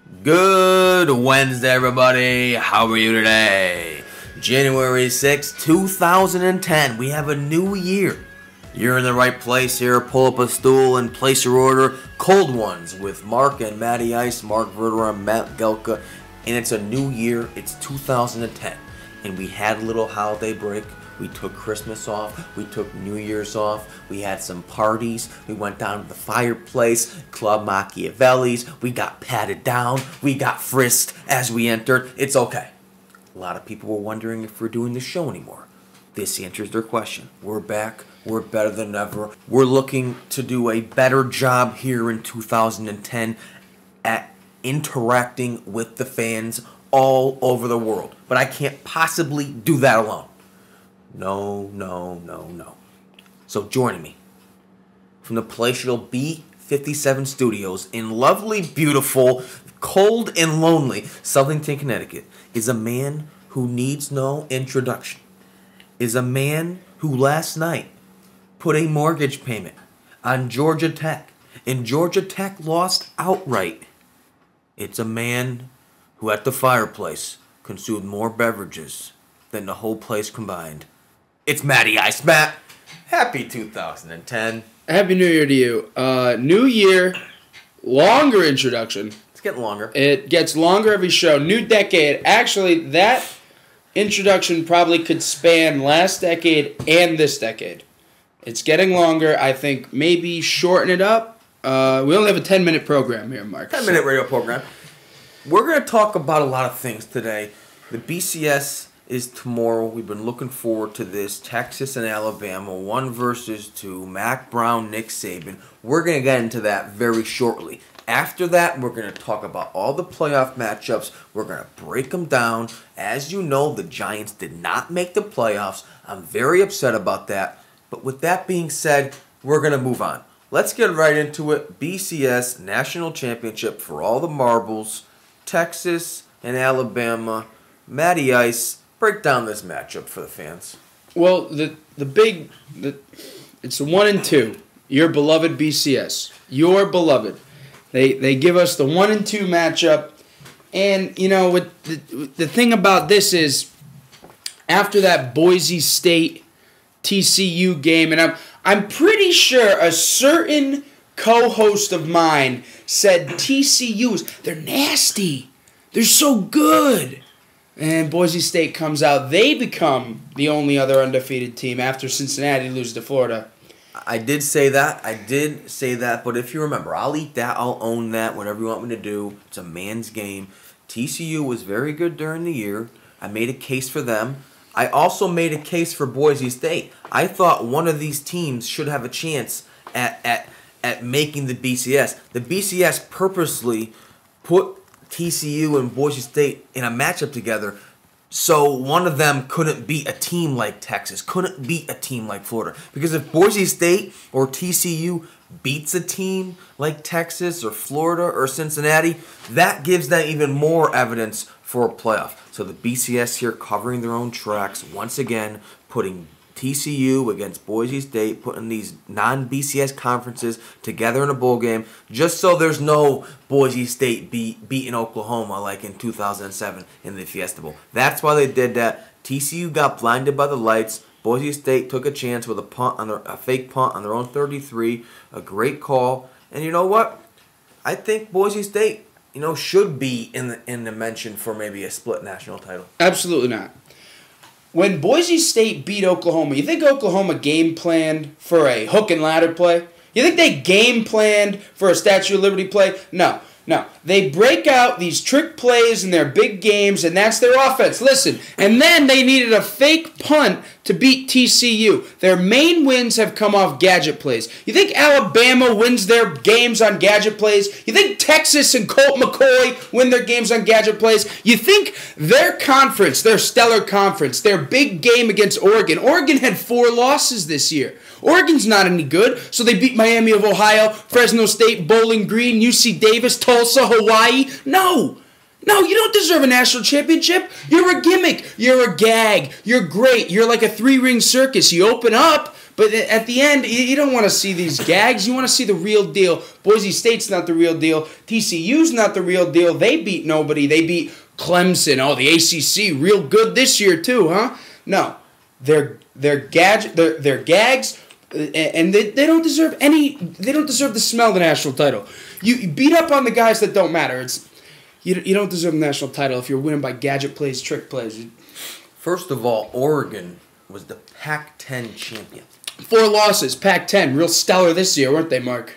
Good Wednesday, everybody. How are you today? January 6th, 2010. We have a new year. You're in the right place here. Pull up a stool and place your order. Cold Ones with Mark and Matty Ice, Mark Verderer, and Matt Gelka. And it's a new year. It's 2010. And we had a little holiday break. We took Christmas off. We took New Year's off. We had some parties. We went down to the fireplace, Club Machiavelli's. We got patted down. We got frisked as we entered. It's okay. A lot of people were wondering if we're doing the show anymore. This answers their question. We're back. We're better than ever. We're looking to do a better job here in 2010 at interacting with the fans all over the world. But I can't possibly do that alone. No. So joining me from the palatial B57 Studios in lovely, beautiful, cold, and lonely Southington, Connecticut is a man who needs no introduction. Is a man who last night put a mortgage payment on Georgia Tech, and Georgia Tech lost outright. It's a man who at the fireplace consumed more beverages than the whole place combined. It's Matty Ice. Matt, happy 2010. Happy New Year to you. New year, longer introduction. It's getting longer. It gets longer every show. New decade. Actually, that introduction probably could span last decade and this decade. It's getting longer. I think maybe shorten it up. We only have a 10-minute program here, Mark. 10-minute radio program. We're going to talk about a lot of things today. The BCS is tomorrow. We've been looking forward to this. Texas and Alabama, 1 versus 2. Mac Brown, Nick Saban. We're going to get into that very shortly. After that, we're going to talk about all the playoff matchups. We're going to break them down. As you know, the Giants did not make the playoffs. I'm very upset about that. But with that being said, we're going to move on. Let's get right into it. BCS National Championship for all the marbles. Texas and Alabama. Matty Ice, break down this matchup for the fans. Well, it's 1 and 2. Your beloved BCS. Your beloved. They give us the 1 and 2 matchup. And, you know, the thing about this is, after that Boise State TCU game, and I'm pretty sure a certain co-host of mine said TCU's, they're nasty. They're so good. And Boise State comes out. They become the only other undefeated team after Cincinnati loses to Florida. I did say that. But if you remember, I'll eat that. I'll own that. Whatever you want me to do. It's a man's game. TCU was very good during the year. I made a case for them. I also made a case for Boise State. I thought one of these teams should have a chance at making the BCS. The BCS purposely put TCU and Boise State in a matchup together so one of them couldn't beat a team like Texas, couldn't beat a team like Florida. Because if Boise State or TCU beats a team like Texas or Florida or Cincinnati, that gives them even more evidence for a playoff. So the BCS here covering their own tracks, once again putting TCU against Boise State, putting these non-BCS conferences together in a bowl game, just so there's no Boise State beating Oklahoma like in 2007 in the Fiesta Bowl. That's why they did that. TCU got blinded by the lights. Boise State took a chance with a fake punt on their own 33, a great call. And you know what? I think Boise State, should be in the mention for maybe a split national title. Absolutely not. When Boise State beat Oklahoma, you think Oklahoma game planned for a hook and ladder play? You think they game planned for a Statue of Liberty play? No. They break out these trick plays in their big games, and that's their offense. Listen, and then they needed a fake punt to beat TCU. Their main wins have come off gadget plays. You think Alabama wins their games on gadget plays? You think Texas and Colt McCoy win their games on gadget plays? You think their conference, their stellar conference, their big game against Oregon? Oregon had 4 losses this year. Oregon's not any good, so they beat Miami of Ohio, Fresno State, Bowling Green, UC Davis, Tulsa, Hawaii. No, you don't deserve a national championship. You're a gimmick. You're a gag. You're great. You're like a 3-ring circus. You open up, But at the end, you don't want to see these gags. You want to see the real deal. Boise State's not the real deal. TCU's not the real deal. They beat nobody. They beat Clemson. Oh, the ACC, real good this year too, huh? No, they're gags, and they don't deserve any. They don't deserve the smell of the national title. You beat up on the guys that don't matter. You don't deserve the national title if you're winning by gadget plays, trick plays. First of all, Oregon was the Pac-10 champion. 4 losses, Pac-10, real stellar this year, weren't they, Mark?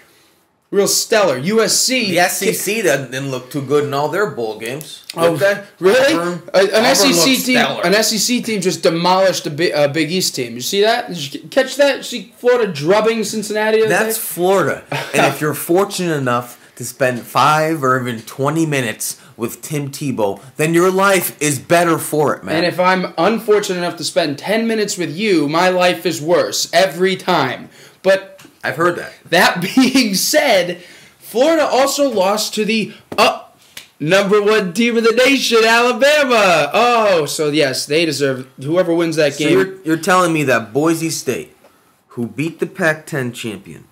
Real stellar. USC. The SEC didn't look too good in all their bowl games. Oh, really? An stellar. SEC team just demolished a Big East team. You see that? Did you catch that? See Florida drubbing Cincinnati? That's Florida. And if you're fortunate enough to spend 5 or even 20 minutes with Tim Tebow, then your life is better for it, man. And if I'm unfortunate enough to spend 10 minutes with you, my life is worse every time. But I've heard that. That being said, Florida also lost to the number 1 team of the nation, Alabama. Oh, so yes, they deserve whoever wins that game. So you're telling me that Boise State, who beat the Pac-10 champion,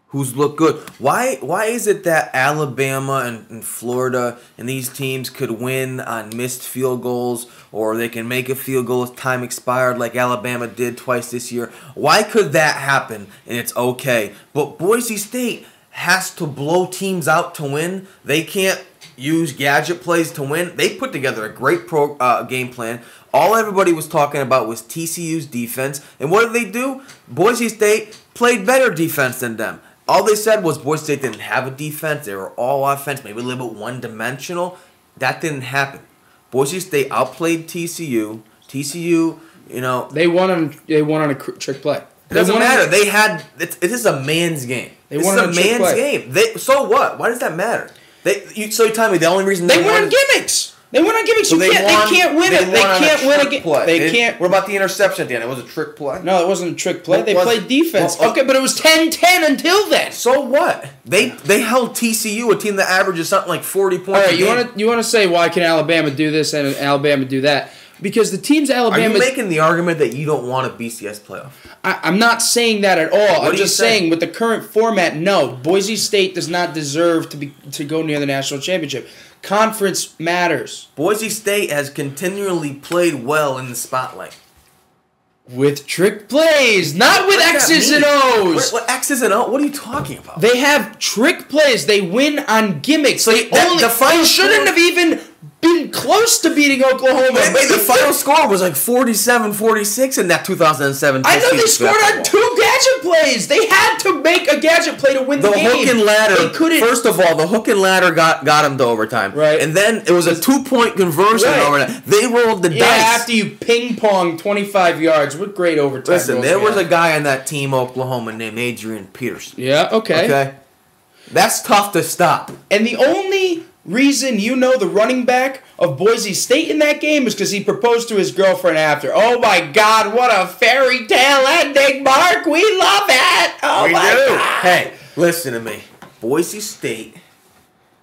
who's looked good. Why is it that Alabama and Florida and these teams could win on missed field goals, or they can make a field goal if time expired like Alabama did twice this year? Why could that happen and it's okay? But Boise State has to blow teams out to win. They can't use gadget plays to win. They put together a great game plan. All everybody was talking about was TCU's defense. And what did they do? Boise State played better defense than them. All they said was Boise State didn't have a defense. They were all offense, maybe a little bit one-dimensional. That didn't happen. Boise State outplayed TCU. TCU, they won on a trick play. It doesn't matter. It is a man's game. This is a man's game. So what? Why does that matter? So you tell me the only reason they won on gimmicks. They went on gimmicks. They can't win it. They can't win a game. They can't. What about the interception at the end? It was a trick play. No, it wasn't a trick play. They played defense. Okay, but it was 10-10 until then. So what? They held TCU, a team that averages something like 40 points. All right, you want to say why can Alabama do this and Alabama do that? Because the teams Alabama. Are you making the argument that you don't want a BCS playoff? I'm not saying that at all. I'm just saying with the current format, no. Boise State does not deserve to go near the national championship. Conference matters. Boise State has continually played well in the spotlight. With trick plays, not with X's and O's. What X's and O's? What are you talking about? They have trick plays. They win on gimmicks. They shouldn't have even been close to beating Oklahoma. Maybe the final score was like 47-46 in that 2007. I know they scored on 2 gadget plays. They had to make a gadget play to win the game. The hook and ladder. First of all, the hook and ladder got them to overtime. Right. And then it was a 2-point conversion overtime. They rolled the dice. After you ping pong 25 yards. What great overtime. Listen, there was a guy on that team, Oklahoma, named Adrian Peterson. Yeah, okay. Okay. That's tough to stop. And the only reason the running back of Boise State in that game is because he proposed to his girlfriend after. Oh my God, what a fairy tale ending, Mark. We love it. Oh my God. Hey, listen to me. Boise State.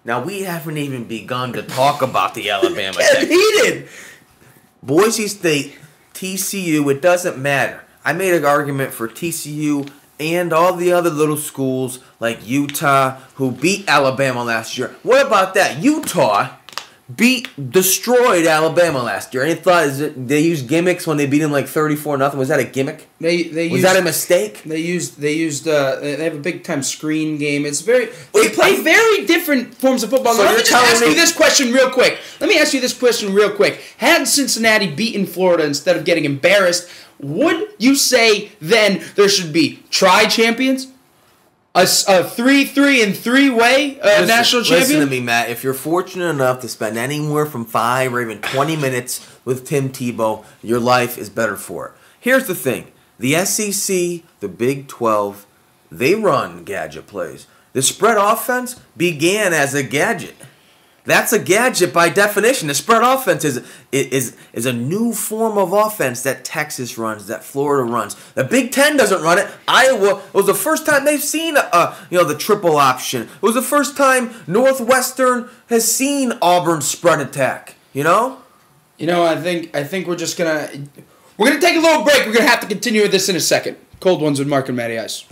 Now, we haven't even begun to talk about the Alabama thing. Heated. Boise State, TCU, it doesn't matter. I made an argument for TCU and all the other little schools like Utah who beat Alabama last year. What about that? Utah destroyed Alabama last year. Any thought they used gimmicks when they beat them like 34-0? Was that a gimmick? Was that a mistake? They have a big time screen game. They play very different forms of football. So let me just ask you this question real quick. Had Cincinnati beaten Florida instead of getting embarrassed, would you say then there should be tri-champions? A 3-3 and 3-way national champion? Listen to me, Matt. If you're fortunate enough to spend anywhere from 5 or even 20 minutes with Tim Tebow, your life is better for it. Here's the thing. The SEC, the Big 12, they run gadget plays. The spread offense began as a gadget. That's a gadget by definition. The spread offense is a new form of offense that Texas runs, that Florida runs. The Big Ten doesn't run it. Iowa, it was the first time they've seen the triple option. It was the first time Northwestern has seen Auburn's spread attack. I think we're gonna take a little break. We're gonna have to continue with this in a second. Cold ones with Mark and Matty Ice.